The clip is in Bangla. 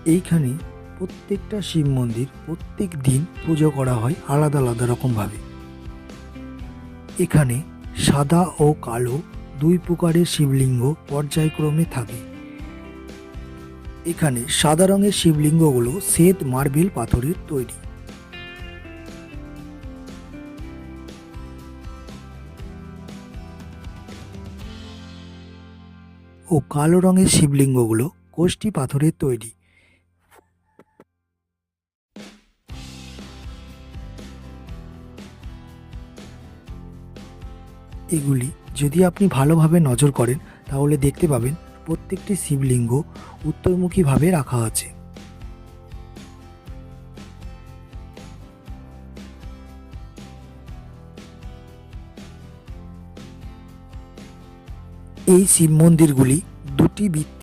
এইখানে প্রত্যেকটা শিব মন্দির প্রত্যেক দিন পুজো করা হয় আলাদা আলাদা রকমভাবে। এখানে সাদা ও কালো দুই প্রকারের শিবলিঙ্গ পর্যায়ক্রমে থাকে। এখানে সাদা রঙের শিবলিঙ্গগুলো শ্বেত মার্বেল পাথরের তৈরি ও কালো রঙের শিবলিঙ্গগুলো কোষ্ঠী পাথরের তৈরি। এগুলি যদি আপনি ভালোভাবে নজর করেন তাহলে দেখতে পাবেন প্রত্যেকটি শিবলিঙ্গ উত্তরমুখীভাবে রাখা আছে। এই শিব মন্দিরগুলি দুটি